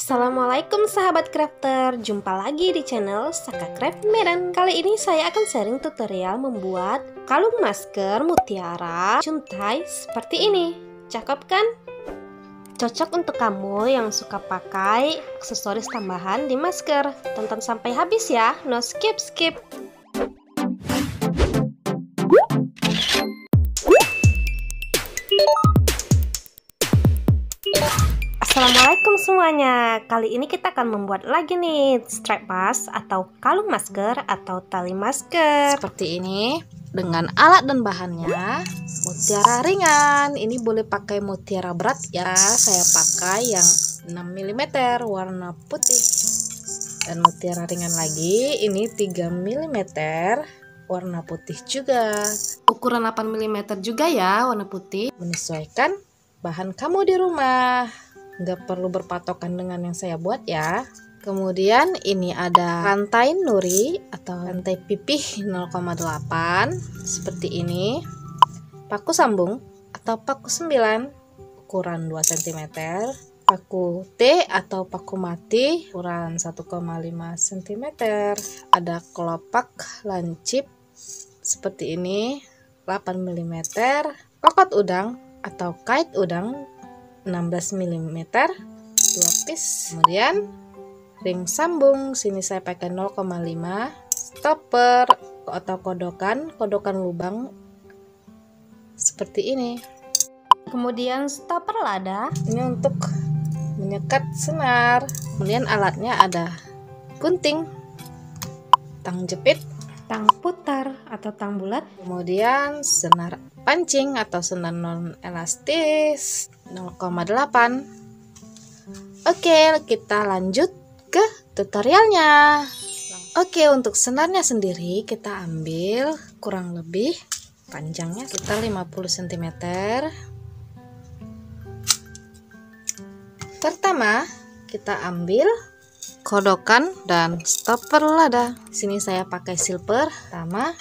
Assalamualaikum sahabat crafter, jumpa lagi di channel Saka Craft Medan. Kali ini saya akan sharing tutorial membuat kalung masker mutiara cuntai seperti ini. Cakep kan? Cocok untuk kamu yang suka pakai aksesoris tambahan di masker. Tonton sampai habis ya, no skip. Assalamualaikum semuanya. Kali ini kita akan membuat lagi nih strap mask atau kalung masker atau tali masker seperti ini dengan alat dan bahannya mutiara ringan. Ini boleh pakai mutiara berat ya. Saya pakai yang 6 mm warna putih. Dan mutiara ringan lagi ini 3 mm warna putih juga. Ukuran 8 mm juga ya warna putih. Menyesuaikan bahan kamu di rumah. Nggak perlu berpatokan dengan yang saya buat ya. Kemudian ini ada rantai nuri atau rantai pipih 0,8 seperti ini. Paku sambung atau paku 9 ukuran 2 cm. Paku T atau paku mati ukuran 1,5 cm. Ada kelopak lancip seperti ini 8 mm. Kokot udang atau kait udang 16 mm 2 piece. Kemudian ring sambung, sini saya pakai 0,5. Stopper atau kodokan lubang seperti ini. Kemudian stopper lada, ini untuk menyekat senar. Kemudian alatnya ada gunting, tang jepit, tang putar atau tang bulat, kemudian senar pancing atau senar non elastis 0,8. Oke, kita lanjut ke tutorialnya. Oke, untuk senarnya sendiri kita ambil kurang lebih panjangnya sekitar 50 cm. Pertama, kita ambil kodokan dan stopper lada. Sini saya pakai silver. Pertama,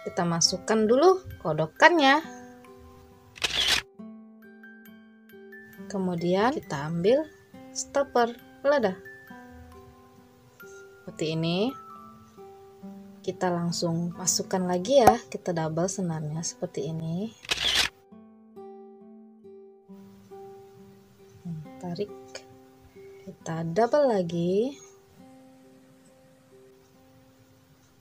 kita masukkan dulu kodokannya. Kemudian kita ambil stopper lada. Seperti ini. Kita langsung masukkan lagi ya. Kita double senarnya seperti ini. Tarik. Kita double lagi.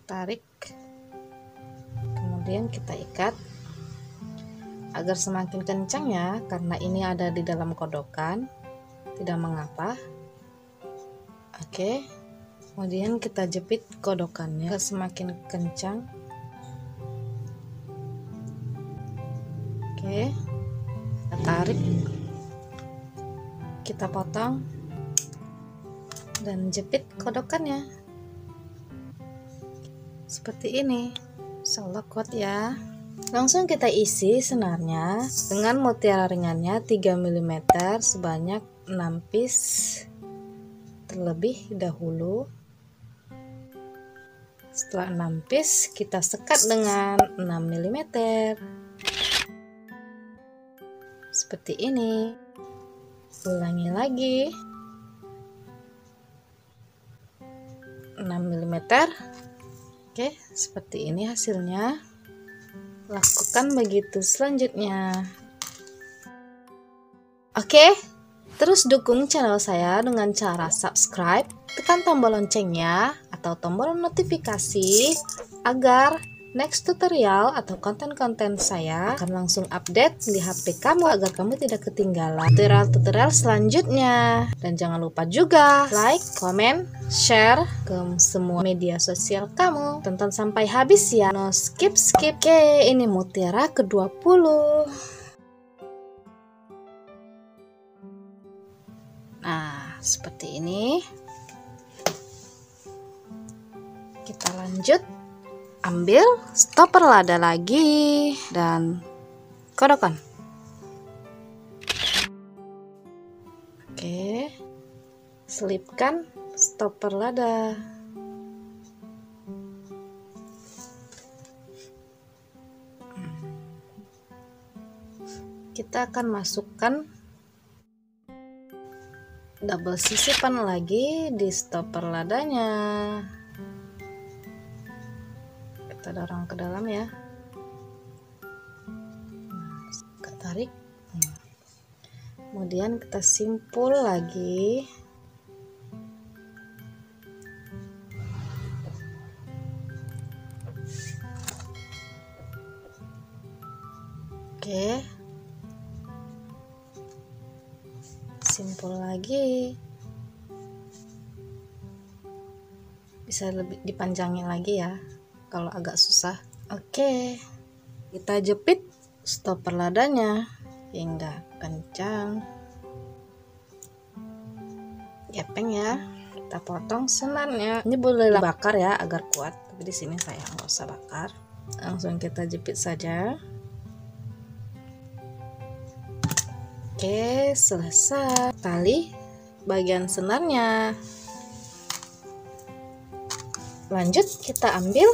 Tarik. Kemudian kita ikat. Agar semakin kencang ya, karena ini ada di dalam kodokan, tidak mengapa. Oke, kemudian kita jepit kodokannya semakin kencang. Oke, kita tarik, kita potong dan jepit kodokannya seperti ini. Insyaallah kuat ya. Langsung kita isi senarnya dengan mutiara ringannya 3 mm sebanyak 6 piece terlebih dahulu. Setelah 6 piece kita sekat dengan 6 mm seperti ini. Ulangi lagi 6 mm. Oke, seperti ini hasilnya. Lakukan begitu selanjutnya. Oke, terus dukung channel saya dengan cara subscribe, tekan tombol loncengnya atau tombol notifikasi agar next tutorial atau konten-konten saya akan langsung update di HP kamu agar kamu tidak ketinggalan tutorial-tutorial selanjutnya. Dan jangan lupa juga like, comment, share ke semua media sosial kamu. Tonton sampai habis ya, no skip. Oke, ini mutiara ke-20. Nah, seperti ini. Kita lanjut. Ambil stopper lada lagi dan kodokan. Oke, selipkan stopper lada. Kita akan masukkan double sisipan lagi di stopper ladanya. Kita dorong ke dalam ya. Kita tarik. Kemudian kita simpul lagi. Oke. Simpul lagi. Bisa lebih dipanjangin lagi ya kalau agak susah. Oke. Kita jepit stopper ladanya hingga kencang. Gepeng ya. Kita potong senarnya. Ini boleh bakar ya agar kuat, tapi di sini saya nggak usah bakar. Langsung kita jepit saja. Oke, selesai. Tali bagian senarnya. Lanjut kita ambil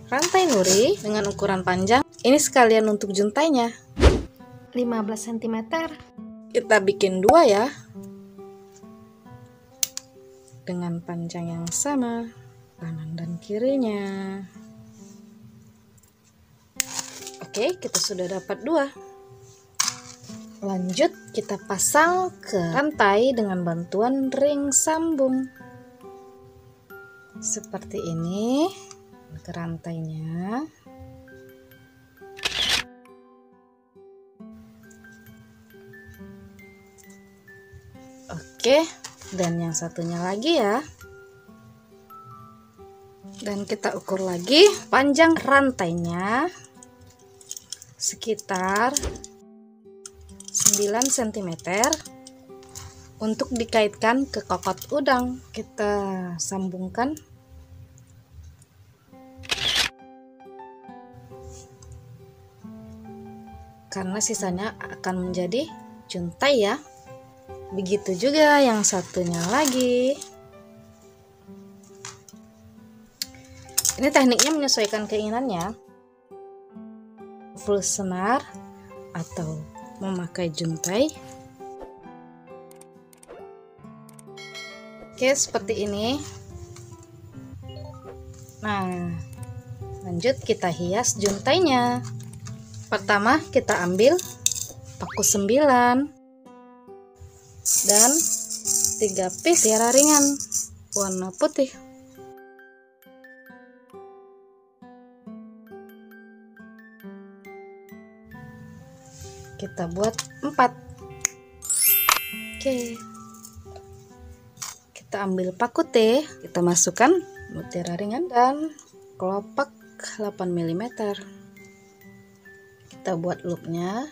rantai nuri dengan ukuran panjang. Ini sekalian untuk juntainya. 15 cm. Kita bikin dua ya. Dengan panjang yang sama, kanan dan kirinya. Oke, kita sudah dapat dua. Lanjut kita pasang ke rantai dengan bantuan ring sambung. Seperti ini ke rantainya. Oke, dan yang satunya lagi ya. Dan kita ukur lagi panjang rantainya sekitar 9 cm untuk dikaitkan ke kokot udang. Kita sambungkan. Karena sisanya akan menjadi juntai ya. Begitu juga yang satunya lagi. Ini tekniknya menyesuaikan keinginannya. Full senar atau memakai juntai. Oke, seperti ini. Nah, lanjut kita hias juntainya. Pertama kita ambil paku 9 dan 3 piece tiara ringan warna putih. Kita buat 4. Oke. Kita ambil paku T, kita masukkan mutiara ringan dan kelopak 8 mm. Kita buat loopnya.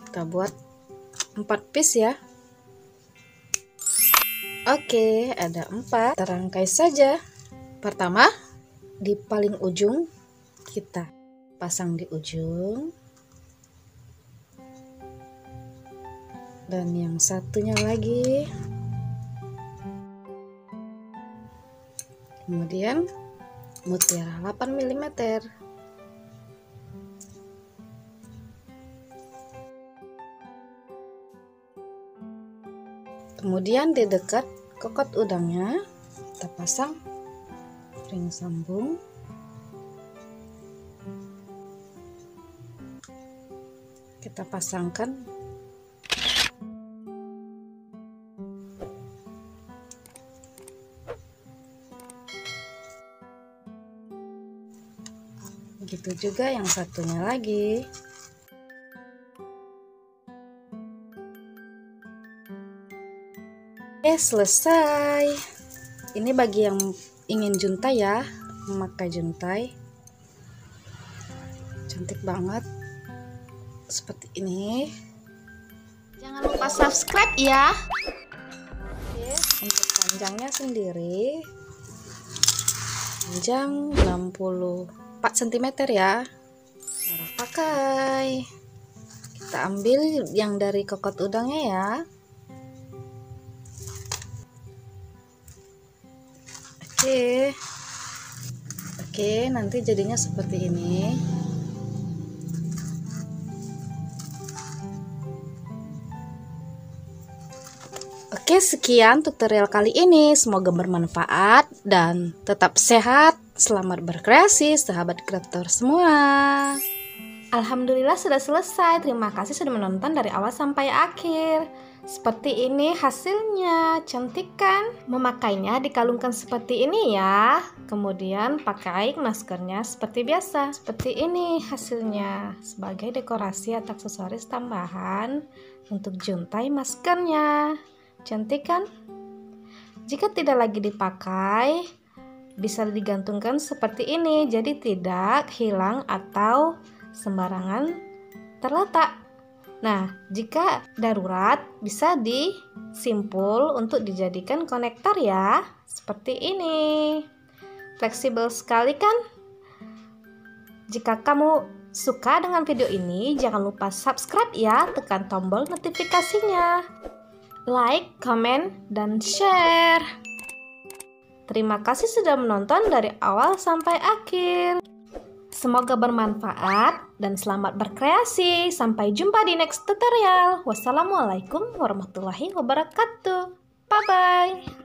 Kita buat 4 piece ya. Oke, ada 4. Kita rangkai saja. Pertama, di paling ujung kita pasang di ujung, dan yang satunya lagi. Kemudian mutiara 8 mm. Kemudian di dekat kokot udangnya kita pasang ring sambung. Kita pasangkan. Begitu juga yang satunya lagi. Oke, selesai. Ini bagi yang ingin juntai ya, memakai juntai. Cantik banget. Seperti ini. Jangan lupa subscribe ya. Oke, untuk panjangnya sendiri panjang 64 cm ya. Cara pakai, kita ambil yang dari kokot udangnya ya. Oke, nanti jadinya seperti ini. Oke, sekian tutorial kali ini. Semoga bermanfaat dan tetap sehat. Selamat berkreasi, sahabat kreator semua. Alhamdulillah sudah selesai. Terima kasih sudah menonton dari awal sampai akhir. Seperti ini hasilnya, cantik kan? Memakainya dikalungkan seperti ini ya. Kemudian pakai maskernya seperti biasa. Seperti ini hasilnya, sebagai dekorasi atau aksesoris tambahan untuk juntai maskernya. Cantik kan? Jika tidak lagi dipakai, bisa digantungkan seperti ini, jadi tidak hilang atau sembarangan terletak. Nah, jika darurat bisa disimpul untuk dijadikan konektor ya, seperti ini. Fleksibel sekali kan? Jika kamu suka dengan video ini, jangan lupa subscribe ya, tekan tombol notifikasinya. Like, comment, dan share. Terima kasih sudah menonton dari awal sampai akhir. Semoga bermanfaat dan selamat berkreasi. Sampai jumpa di next tutorial. Wassalamualaikum warahmatullahi wabarakatuh. Bye-bye.